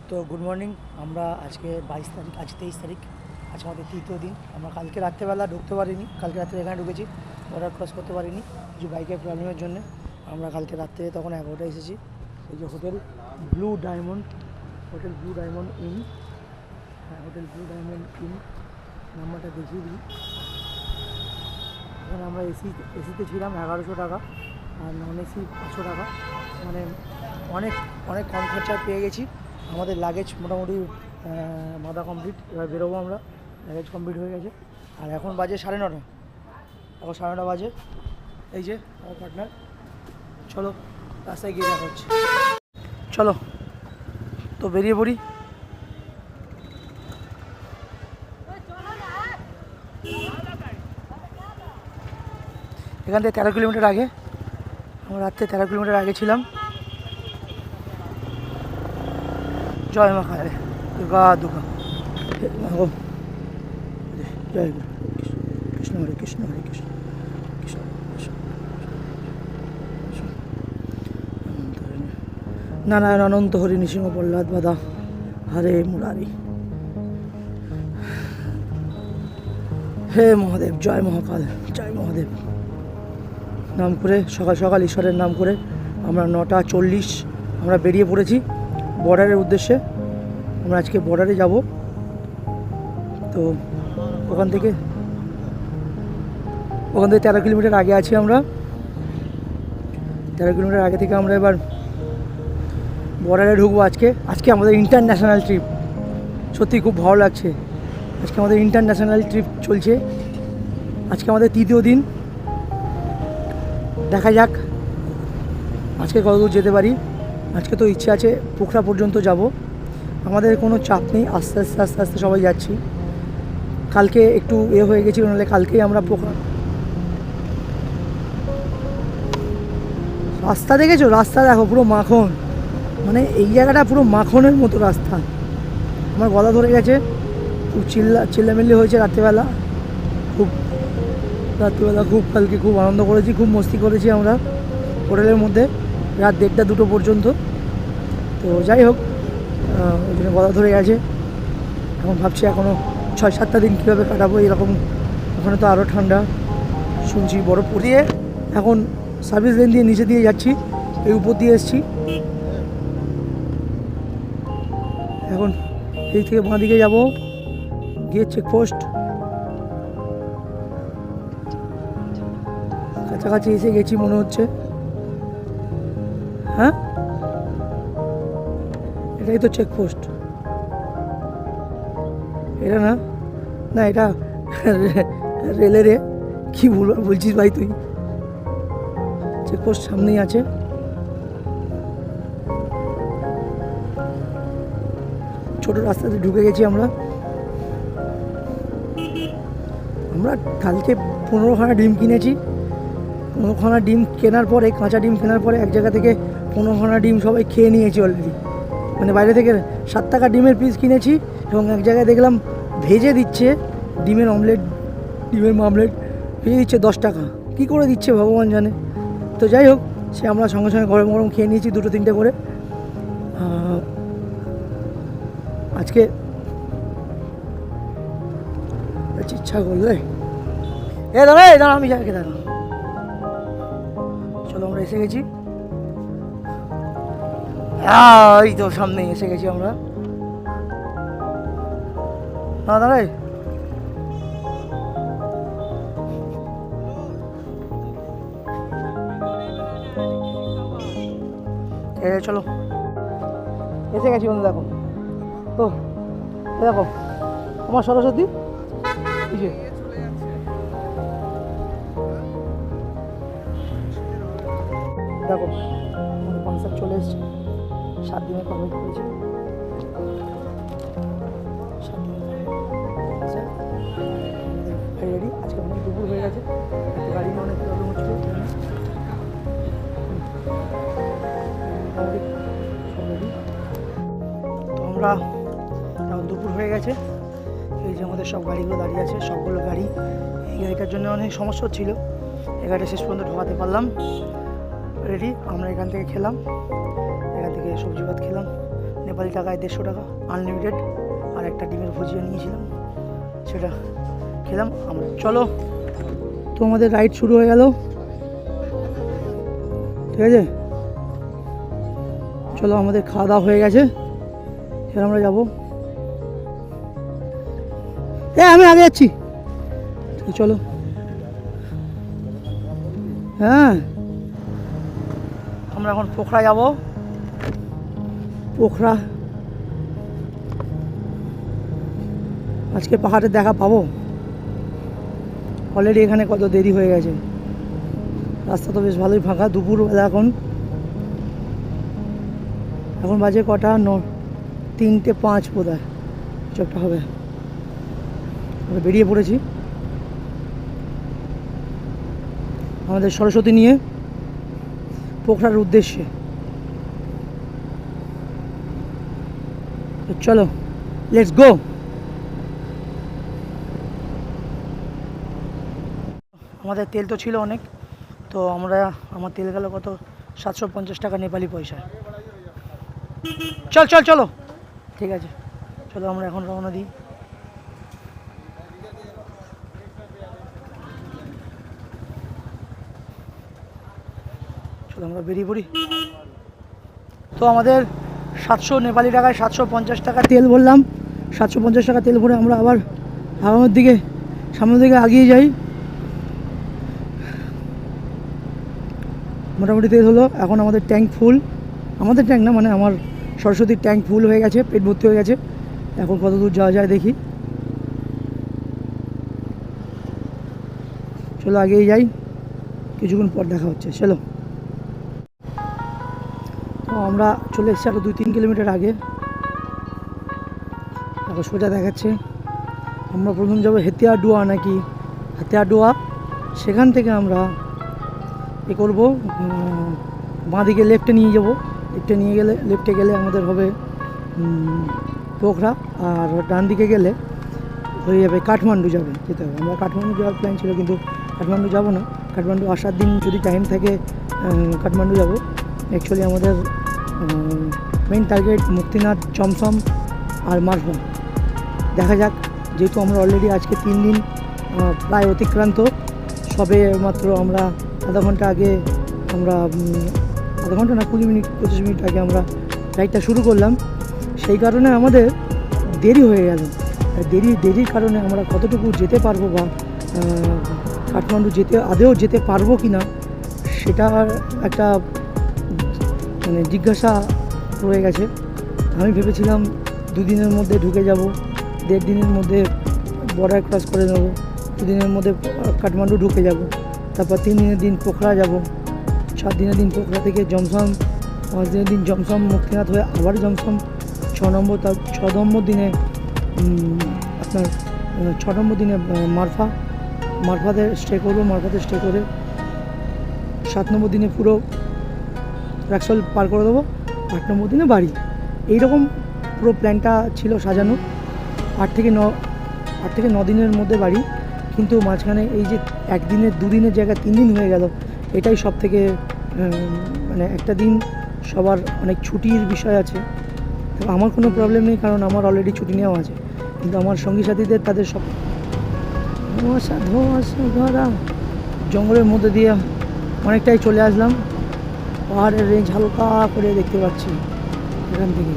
তো good morning. আমরা আজকে 22 তারিখ, আজ 23 তারিখ, আজ আমাদের তৃতীয় দিন। আমরা কালকে রাত্রেবেলা ঢুকতে পারিনি, কালকে রাত্রে এখানে ঢুকেছি, বর্ডার ক্রস করতে পারিনি কিছু বাইকের প্রবলেমের জন্য। আমরা কালকে রাত্রে তখন 11টায় এসেছি। এই যে hotel blue diamond, hotel blue diamond in, হ্যাঁ হোটেল ব্লু ডায়মন্ড ইন, নাম্বারটা দেখিয়ে দিই। এখানে আমরা এসিতে ছিলাম 1100 টাকা, আর নন এসি 500 টাকা, মানে অনেক অনেক কম খরচায় পেয়ে গেছি। আমাদের লাগেজ মোটামুটি বাঁধা কমপ্লিট, এবার বেরোবো আমরা, লাগেজ কমপ্লিট হয়ে গেছে। আর এখন বাজে 9:30, এখন 9:30 বাজে। এই যে আমার পার্টনার, চলো রাস্তায় গিয়ে দেখা হচ্ছে, চলো তো বেরিয়ে পড়ি। এখান থেকে 13 কিলোমিটার আগে, আমরা রাত্রে 13 কিলোমিটার আগে ছিলাম। জয় মা কালী, দুর্গা দুর্গা, জয় গুরু কৃষ্ণ, হরে কৃষ্ণ হরে কৃষ্ণ, কৃষ্ণ নারায়ণ অনন্ত হরি নৃসিংহ প্রহ্লাদ বাদা হরে মুরারি, হে মহাদেব, জয় মহাকাল, জয় মহাদেব নাম করে সকাল সকাল ঈশ্বরের নাম করে আমরা 9:40 আমরা বেরিয়ে পড়েছি বর্ডারের উদ্দেশ্যে। আমরা আজকে বর্ডারে যাব। তো ওখান থেকে 13 কিলোমিটার আগে আছি আমরা। 13 কিলোমিটার আগে থেকে আমরা এবার বর্ডারে ঢুকবো। আজকে আমাদের ইন্টারন্যাশনাল ট্রিপ, সত্যি খুব ভালো লাগছে। আজকে আমাদের ইন্টারন্যাশনাল ট্রিপ চলছে, আজকে আমাদের তৃতীয় দিন। দেখা যাক আজকে কতদূর যেতে পারি। আজকে তো ইচ্ছে আছে পোখরা পর্যন্ত যাব, আমাদের কোনো চাপ নেই, আস্তে আস্তে আস্তে আস্তে সবাই যাচ্ছি। কালকে একটু হয়ে গেছিল, নাহলে কালকেই আমরা পোখরা। রাস্তা দেখেছো? রাস্তা দেখো পুরো মাখন, মানে এই জায়গাটা পুরো মাখনের মতো রাস্তা। আমার গলা ধরে গেছে, খুব চিল্লামিল্লি হয়েছে রাত্রিবেলা, খুব কালকে খুব আনন্দ করেছি, খুব মস্তি করেছি আমরা হোটেলের মধ্যে রাত 1:30-2 পর্যন্ত। তো যাই হোক, ওই জন্য গলা ধরে গেছে। এখন ভাবছি এখনও 6-7টা দিন কীভাবে কাটাবো এরকম। ওখানে তো আরও ঠান্ডা, শুনছি বরফ পড়িয়ে। এখন সার্ভিস লেন দিয়ে নিচে দিয়ে যাচ্ছি, এই উপর দিয়ে এসছি। এখন এই থেকে বাঁ দিকে যাবো, গিয়ে চেকপোস্ট, কাছাকাছি এসে গেছি মনে হচ্ছে। হ্যাঁ, এটাই তো চেকপোস্ট। এটা না, না এটা রেলের। কি বলছিস ভাই তুই? চেকপোস্ট সামনেই আছে। ছোট রাস্তাতে ঢুকে গেছি আমরা। কালকে 15খানা ডিম কিনেছি। 15খানা ডিম কেনার পরে, কাঁচা ডিম কেনার পরে এক জায়গা থেকে 15খানা ডিম সবাই খেয়ে নিয়েছি অলরেডি। মানে বাইরে থেকে 7 টাকা ডিমের পিস কিনেছি, এবং এক জায়গায় দেখলাম ভেজে দিচ্ছে ডিমের অমলেট, ডিমের মামলেট ভেজে দিচ্ছে 10 টাকা। কী করে দিচ্ছে ভগবান জানে। তো যাই হোক, সে আমরা সঙ্গে সঙ্গে গরম গরম খেয়ে নিয়েছি 2-3টে করে। আজকে ইচ্ছা করলে দাঁড়া আমি যাকে দাঁড়া। চলো আমরা এসে গেছি, এই তো সামনে এসে গেছি আমরা। না দাঁড়াই, চলো এসে গেছি বন্ধু। দেখো তো, দেখো আমার সরস্বতী, দেখো আমাদের কনসার্ট চলে এসছে। 7 দিনের কমপ্লিট করেছি, 7 দিনের রেডি। আজকে অনেক দুপুর হয়ে গেছে, গাড়ি নিয়ে অনেক প্রবলেম হচ্ছিল। তো আমরা এখন দুপুর হয়ে গেছে। এই যে আমাদের সব গাড়িগুলো দাঁড়িয়ে আছে, সবগুলো গাড়ি। এই গাড়িটার জন্য অনেক সমস্যা হচ্ছিলো, এই গাড়িটা শেষ পর্যন্ত ঢোকাতে পারলাম। রেডি, আমরা এখান থেকে খেলাম, এখান থেকে সবজি ভাত খেলাম। নেপালি টাকায় 150 টাকা আনলিমিটেড, আর একটা ডিমের ভুজিয়া নিয়েছিলাম, সেটা খেলাম আমরা। চলো, তো আমাদের রাইড শুরু হয়ে গেল, ঠিক আছে। চলো, আমাদের খাওয়া দাওয়া হয়ে গেছে, এবার আমরা যাবো। আমি আগে যাচ্ছি, চলো। হ্যাঁ, আমরা এখন পোখরা যাব। পোখরা আজকে পাহাড়ের দেখা পাবো? অলরেডি এখানে কত দেরি হয়ে গেছে, রাস্তা তো বেশ ভালোই ফাঁকা। দুপুরবেলা এখন বাজে কটা? 3:05 বোধ হয়, চোখটা হবে। আমরা বেরিয়ে পড়েছি আমাদের সরস্বতী নিয়ে পোখরার উদ্দেশ্যে। চলো, লেটস গো। আমাদের তেল তো ছিল অনেক, তো আমার তেল গেল কত? 750 টাকা নেপালি পয়সা। চলো, ঠিক আছে, চলো আমরা এখন রওনা দিই। চলো আমরা বেরিয়ে পড়ি। তো আমাদের 700 নেপালি টাকায় 750 টাকা তেল ভরলাম। 750 টাকা তেল ভরে আমরা আবার সামনের দিকে এগিয়ে যাই। মোটামুটি তেল হলো, এখন আমাদের ট্যাঙ্ক ফুল। আমাদের ট্যাঙ্ক না, মানে আমার সরস্বতীর ট্যাঙ্ক ফুল হয়ে গেছে, পেট ভর্তি হয়ে গেছে। এখন কত দূর যাওয়া যায় দেখি। চলো আগেই যাই, কিছুক্ষণ পর দেখা হচ্ছে। চলো, তো আমরা চলে এসেছি আরও 2-3 কিলোমিটার আগে। এখন সোজা দেখাচ্ছে। আমরা প্রথম যাবো হেতিয়াডুয়া, নাকি হাতিয়াডুয়া। সেখান থেকে আমরা করবো, বাঁদিকে লেফটে নিয়ে যাবো। লেফটে গেলে আমাদের হবে পোখরা, আর ডান দিকে গেলে হয়ে যাবে কাঠমান্ডু যেতে হবে। আমরা কাঠমান্ডু যাওয়ার প্ল্যান ছিল, কিন্তু কাঠমান্ডু যাবো না। কাঠমান্ডু আসার দিন যদি টাইম থাকে কাঠমান্ডু যাবো। অ্যাকচুয়ালি আমাদের মেইন টার্গেট মুক্তিনাথ, জমসম আর মারফা। দেখা যাক, যেহেতু আমরা অলরেডি আজকে 3 দিন প্রায় অতিক্রান্ত, সবে মাত্র আমরা আধা ঘন্টা না 20 মিনিট 25 মিনিট আগে আমরা রাইডটা শুরু করলাম। সেই কারণে আমাদের দেরি হয়ে গেল। দেরির কারণে আমরা কতটুকু যেতে পারবো, বা কাঠমান্ডু আদেও যেতে পারবো কি না, সেটার একটা মানে জিজ্ঞাসা রয়ে গেছে। আমি ভেবেছিলাম 2 দিনের মধ্যে ঢুকে যাব, 1.5 দিনের মধ্যে বর্ডার ক্রস করে নেব, 2 দিনের মধ্যে কাঠমান্ডু ঢুকে যাব, তারপর 3 দিনের দিন পোখরা যাব, 4 দিনের দিন পোখরা থেকে জমসম, 5 দিনের দিন জমসম মুক্তিনাথ হয়ে আবার জমসম, 6 নম্বর দিনে আপনার 6 নম্বর দিনে মারফাতে স্টে করবো। মারফাতে স্টে করে 7 নম্বর দিনে পুরো রাক্সল পার করে দেবো, 8 নম্বর দিনে বাড়ি। এইরকম পুরো প্ল্যানটা ছিল সাজানো। 8 থেকে 9 দিনের মধ্যে বাড়ি, কিন্তু মাঝখানে এই যে 1 দিনের 2 দিনের জায়গায় 3 দিন হয়ে গেল, এটাই সব থেকে মানে একটা দিন সবার অনেক ছুটির বিষয় আছে। আমার কোনো প্রবলেম নেই, কারণ আমার অলরেডি ছুটি নেওয়া আছে, কিন্তু আমার সঙ্গী সাথীদের তাদের সব ধোঁয়াশা ধরা জঙ্গলের মধ্যে দিয়ে অনেকটাই চলে আসলাম। পাহাড়ের রেঞ্জ হালকা করে দেখতে পাচ্ছি এখান থেকে।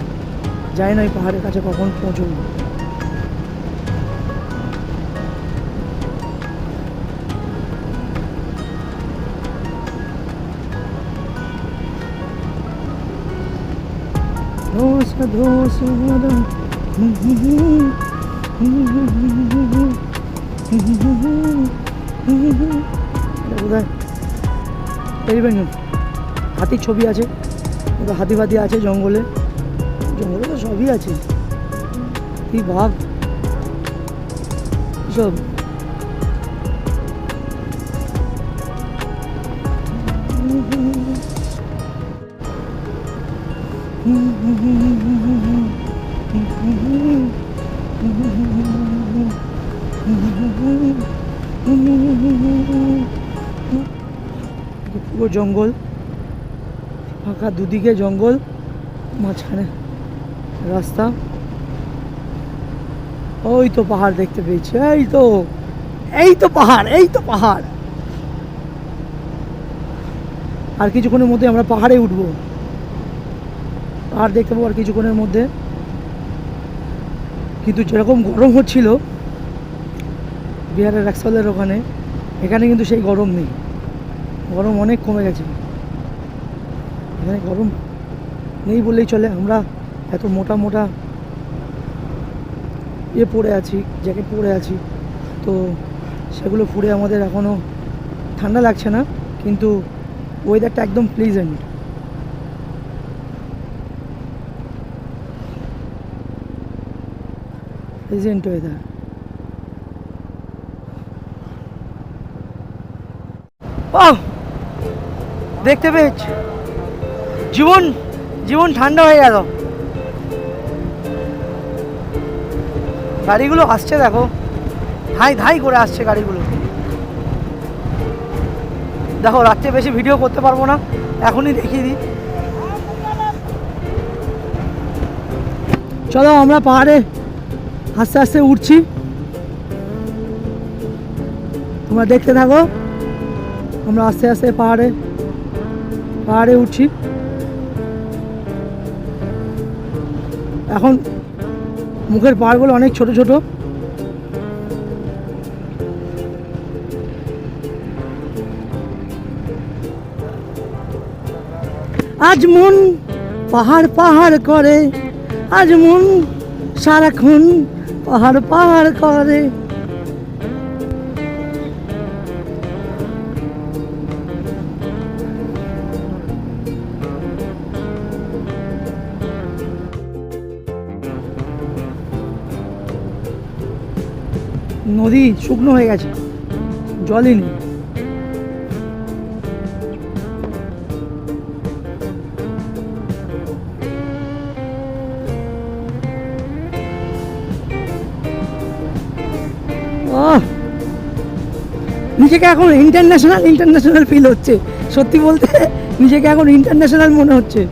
যাই না ওই পাহাড়ের কাছে কখন পৌঁছব। হাতির ছবি আছে, হাতি ফাতি আছে জঙ্গলে তো সবই আছে, কি ভাব সব। পুরো জঙ্গল ফাঁকা, দুদিকে জঙ্গল, মাঝখানে রাস্তা। ওই তো পাহাড় দেখতে পেয়েছি, এই তো পাহাড়, এই তো পাহাড়। আর কিছুক্ষণের মধ্যে আমরা পাহাড়ে উঠবো, পাহাড় দেখতে পাবো আর কিছুক্ষণের মধ্যে। কিন্তু যেরকম গরম হচ্ছিল বিহারের রাক্সালের ওখানে, এখানে কিন্তু সেই গরম নেই, গরম অনেক কমে গেছে। এখানে গরম নেই বললেই চলে। আমরা এত মোটা মোটা পরে আছি, জ্যাকেট পরে আছি, তো সেগুলো পরে আমাদের এখনও ঠান্ডা লাগছে না, কিন্তু ওয়েদারটা একদম প্লিজেন্ট। Pleasant weather. দেখতে পেয়েছি, জীবন জীবন ঠান্ডা হয়ে গেল। গাড়িগুলো আসছে দেখো, ধাই ধাই করে আসছে গাড়িগুলো। দেখো রাত্রে বেশি ভিডিও করতে পারবো না, এখনই দেখিয়ে দিই। চলো আমরা পাহাড়ে আস্তে আস্তে উঠছি, তোমরা দেখতে থাকো। আমরা আস্তে আস্তে পাহাড়ে উঠছি। এখন মুখের পাহাড়গুলো অনেক ছোট ছোট। আজ মন পাহাড় পাহাড় করে, আজ মন সারাক্ষণ পাহাড় পাহাড় করে। নদী শুকনো হয়ে গেছে, জলই নেই। নিজেকে এখন ইন্টারন্যাশনাল ফিল হচ্ছে, সত্যি বলতে নিজেকে এখন ইন্টারন্যাশনাল মনে হচ্ছে।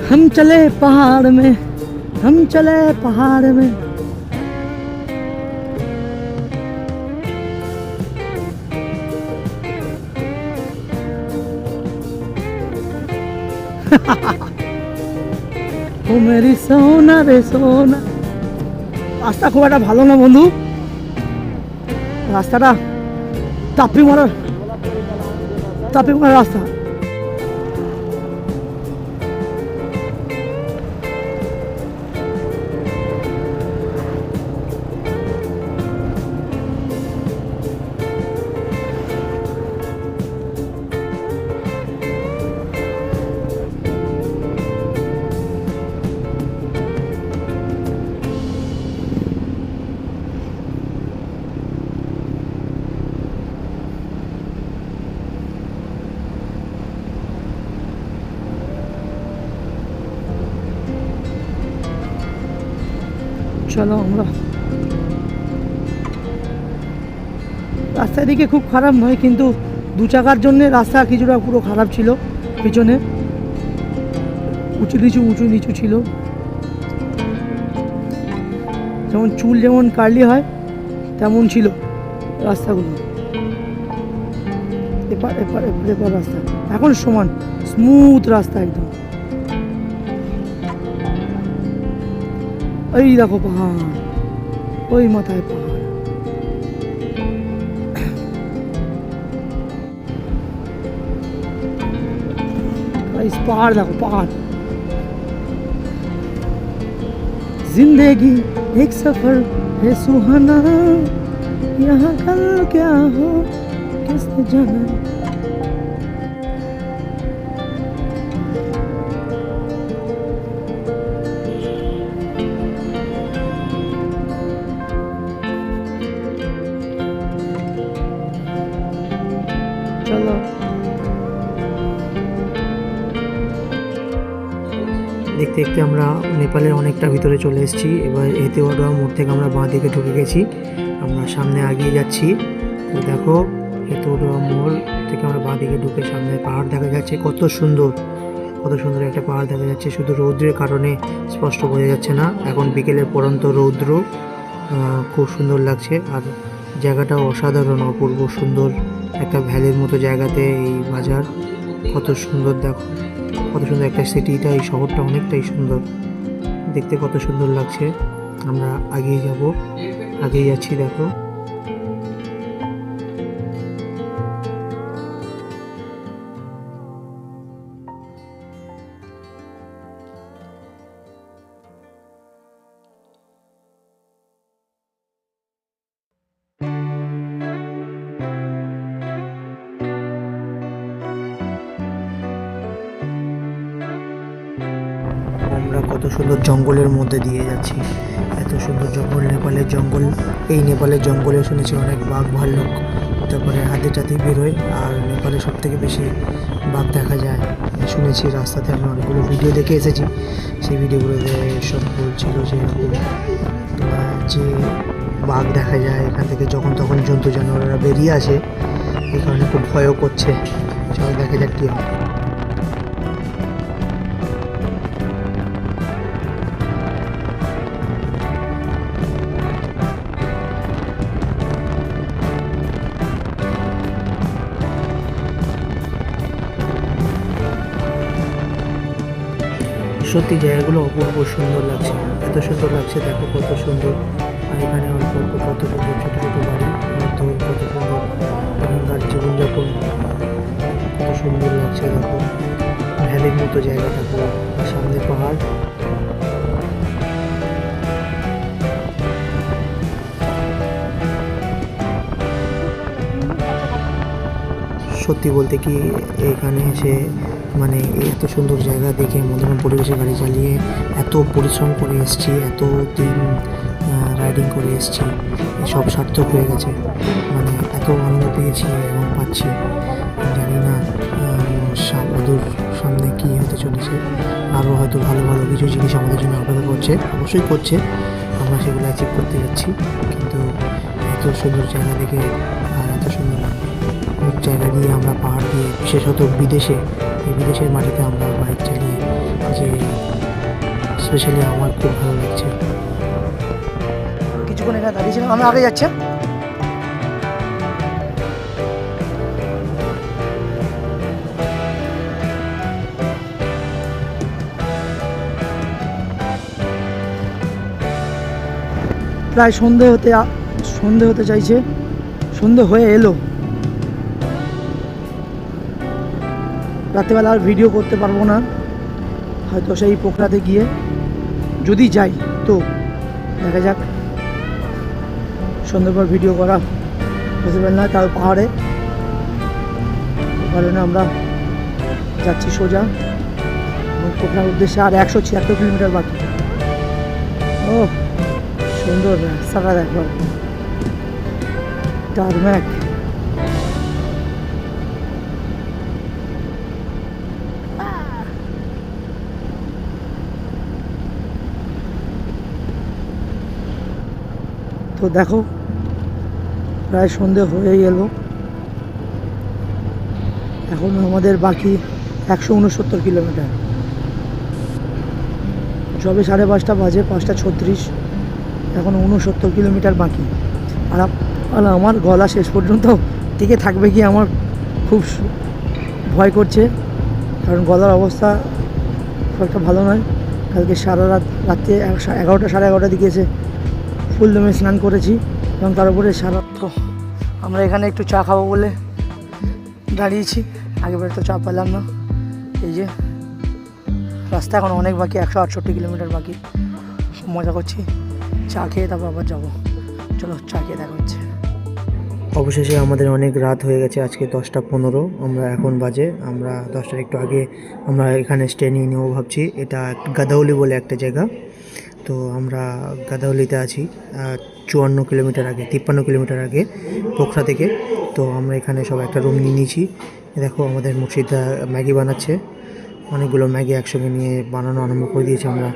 हम चले पहाड़ में, हम चले पहाड़ में। ও মেরি সোনা রে সোনা। রাস্তা খুব একটা ভালো না বন্ধু, রাস্তাটা তাপি মারা রাস্তা। চলো আমরা রাস্তার দিকে খুব খারাপ নয়, কিন্তু দু চাকার জন্য রাস্তা কিছুটা পুরো খারাপ ছিল। পিছনে উঁচু নিচু ছিল, যেমন চুল যেমন কার্লি হয় তেমন ছিল রাস্তাগুলো। এপার রাস্তা এখন সমান স্মুথ রাস্তা একদম। ওই দেখো পাহাড়, ওই মাথায় পাহাড়। পাহাড় দেখো পাহাড়। जिंदगी एक सफर है सुहाना, यहाँ कल क्या हो किसने जाना। দেখতে দেখতে আমরা নেপালের অনেকটা ভিতরে চলে এসেছি। এবার হেতিওয়াডা মোড় থেকে আমরা বাঁ দিকে ঢুকে গেছি, আমরা সামনে এগিয়ে যাচ্ছি। তো দেখো হেতিওয়াডা মোড় থেকে আমরা বাঁ দিকে ঢুকে সামনে পাহাড় দেখা যাচ্ছে, কত সুন্দর একটা পাহাড় দেখা যাচ্ছে। শুধু রৌদ্রের কারণে স্পষ্ট বোঝা যাচ্ছে না, এখন বিকেলের পরন্ত রৌদ্র, খুব সুন্দর লাগছে। আর জায়গাটাও অসাধারণ, অপূর্ব সুন্দর, একটা ভ্যালির মতো জায়গাতে এই বাজার, কত সুন্দর দেখো, কত সুন্দর একটা সিটিটা, এই শহরটা অনেকটাই সুন্দর দেখতে, কত সুন্দর লাগছে। আমরা আগেই যাচ্ছি দেখো। আমরা কত সুন্দর জঙ্গলের মধ্যে দিয়ে যাচ্ছি, এত সুন্দর জঙ্গল, নেপালের জঙ্গল। এই নেপালের জঙ্গলে শুনেছি অনেক বাঘ ভাল্লুক, তারপরে হাতি টাতি বেরোয়, আর নেপালে সব থেকে বেশি বাঘ দেখা যায় শুনেছি। রাস্তাতে আমি অনেকগুলো ভিডিও দেখে এসেছি, সেই ভিডিওগুলোতে সব বলছিল যে যে বাঘ দেখা যায় এখান থেকে, যখন তখন জন্তু জানোয়াররা বেরিয়ে আসে, এই কারণে খুব ভয়ও করছে। সবাই দেখা যাক কী হয়। সত্যি জায়গাগুলো অপূর্ব সুন্দর লাগছে, এত সুন্দর লাগছে দেখো, কত সুন্দর। আর এখানে অল্প অল্প কত সুন্দর ছোটো ছোটো বাড়ি, কত সুন্দর এখানকার জীবনযাপন, কত সুন্দর লাগছে দেখো। ভ্যালির মতো জায়গা দেখো, আর সামনে পাহাড়। সত্যি বলতে কি এখানে এসে মানে এত সুন্দর জায়গা দেখে, মনোরম পরিবেশে গাড়ি চালিয়ে, এত পরিশ্রম করে এসেছি, এত দিন রাইডিং করে এসেছি, সব সার্থক হয়ে গেছে। মানে এত আনন্দ পেয়েছি এবং পাচ্ছি, জানি না অদূর সামনে কী হতে চলেছে। আরও হয়তো ভালো ভালো কিছু জিনিস আমাদের জন্য অপেক্ষা করছে, অবশ্যই করছে, আমরা সেগুলো অ্যাচিভ করতে যাচ্ছি। কিন্তু এত সুন্দর জায়গা দেখে, আর এত সুন্দর জায়গা দিয়ে আমরা পাহাড় দিয়ে, বিশেষত বিদেশের মাটিতে আমরা বাইক চালিয়ে, যে স্পেশালি আমার খুব ভালো লাগছে। কিছুক্ষণ এখানে দাঁড়িয়েছিলাম, আমরা আগে যাচ্ছি। প্রায় সন্ধে হতে চাইছে, সন্ধে হয়ে এলো। রাত্রেবেলা আর ভিডিও করতে পারবো না, হয়তো সেই পোখরাতে গিয়ে যদি যাই তো দেখা যাক। সন্ধ্যের পর ভিডিও করা পসিবল না, তাও পাহাড়ে, কারণে আমরা যাচ্ছি সোজা পোখরার উদ্দেশ্যে। আর 176 কিলোমিটার বাকি। ও সুন্দর রাস্তাটা দেখো, টারম্যাক। তো দেখো প্রায় সন্ধে হয়ে গেল, এখন আমাদের বাকি 169 কিলোমিটার। সবে 5:30 বাজে, 5:36, এখন 69 কিলোমিটার বাকি। আর আমার গলা শেষ পর্যন্ত টিকে থাকবে কি আমার খুব ভয় করছে, কারণ গলার অবস্থা খুব একটা ভালো নয়। কালকে সারা রাত্রে 11টা 11:30 দিকে এসে ফুল দমে স্নান করেছি, এবং তার উপরে সারা। তো আমরা এখানে একটু চা খাবো বলে দাঁড়িয়েছি, আগেবারে তো চা পেলাম না। এই যে রাস্তা এখন অনেক বাকি, 168 কিলোমিটার বাকি। মজা করছি, চা খেয়ে তারপর আবার যাবো। চলো চা খেয়ে দেখা হচ্ছে। অবশেষে আমাদের অনেক রাত হয়ে গেছে, আজকে 10:15 আমরা এখন বাজে। আমরা 10টার একটু আগে আমরা এখানে স্টে নিয়ে নেবো ভাবছি। এটা গাদাউলি বলে একটা জায়গা, তো আমরা গাদাউলিতে আছি 54 কিলোমিটার আগে, 53 কিলোমিটার আগে পোখরা থেকে। তো আমরা এখানে সব একটা রুম নিয়ে নিয়েছি। দেখো আমাদের মুর্শিদা ম্যাগি বানাচ্ছে, অনেকগুলো ম্যাগি একসঙ্গে নিয়ে বানানো আরম্ভ করে দিয়েছি। আমরা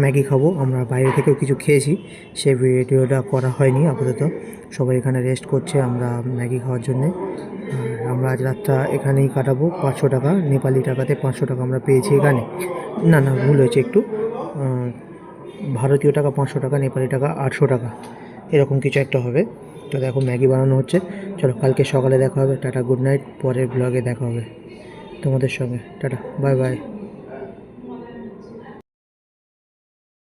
ম্যাগি খাবো, আমরা বাইরে থেকেও কিছু খেয়েছি, সেই ভিডিওটা করা হয়নি আপাতত। সবাই এখানে রেস্ট করছে আমরা ম্যাগি খাওয়ার জন্যে। আর আমরা আজ রাতটা এখানেই কাটাবো। 500 টাকা নেপালি টাকাতে 500 টাকা আমরা পেয়েছি এখানে। না না, ভুল হয়েছে একটু। ভারতীয় টাকা 500 টাকা, নেপালি টাকা 800 টাকা, এরকম কিছু একটা হবে। তো দেখো ম্যাগি বানানো হচ্ছে। চলো কালকে সকালে দেখা হবে। Tata, good night. পরের ব্লগে দেখা হবে তোমাদের সঙ্গে। Tata, bye bye.